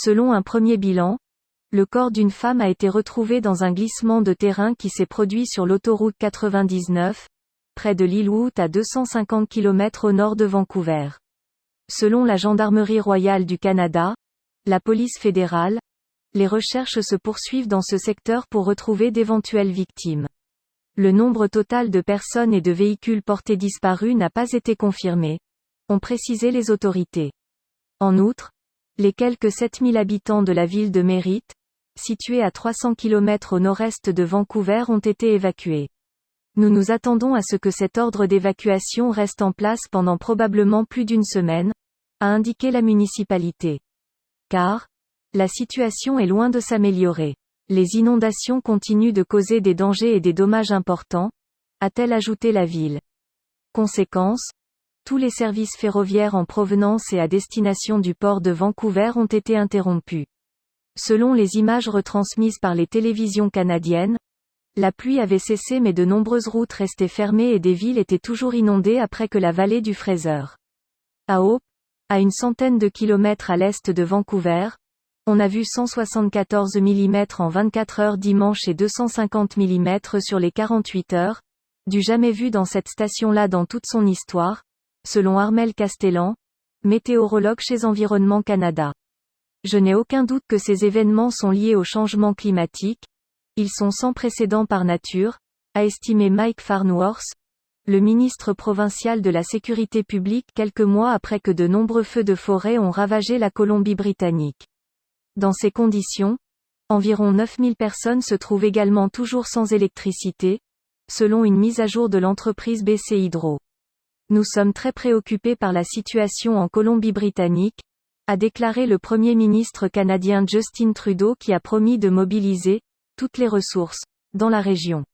Selon un premier bilan, le corps d'une femme a été retrouvé dans un glissement de terrain qui s'est produit sur l'autoroute 99, près de Lillooet à 250 km au nord de Vancouver. Selon la Gendarmerie royale du Canada, la police fédérale, les recherches se poursuivent dans ce secteur pour retrouver d'éventuelles victimes. Le nombre total de personnes et de véhicules portés disparus n'a pas été confirmé, ont précisé les autorités. En outre, les quelques 7000 habitants de la ville de Merritt, située à 300 km au nord-est de Vancouver, ont été évacués. Nous nous attendons à ce que cet ordre d'évacuation reste en place pendant probablement plus d'une semaine, a indiqué la municipalité. Car, la situation est loin de s'améliorer. Les inondations continuent de causer des dangers et des dommages importants, a-t-elle ajouté la ville. Conséquence, tous les services ferroviaires en provenance et à destination du port de Vancouver ont été interrompus. Selon les images retransmises par les télévisions canadiennes, la pluie avait cessé mais de nombreuses routes restaient fermées et des villes étaient toujours inondées après que la vallée du Fraser. À Hope, à une centaine de kilomètres à l'est de Vancouver, on a vu 174 mm en 24 heures dimanche et 250 mm sur les 48 heures, du jamais vu dans cette station-là dans toute son histoire, selon Armel Castellan, météorologue chez Environnement Canada. Je n'ai aucun doute que ces événements sont liés au changement climatique, ils sont sans précédent par nature, a estimé Mike Farnworth, le ministre provincial de la Sécurité publique quelques mois après que de nombreux feux de forêt ont ravagé la Colombie-Britannique. Dans ces conditions, environ 9000 personnes se trouvent également toujours sans électricité, selon une mise à jour de l'entreprise BC Hydro. Nous sommes très préoccupés par la situation en Colombie-Britannique, a déclaré le Premier ministre canadien Justin Trudeau qui a promis de mobiliser toutes les ressources dans la région.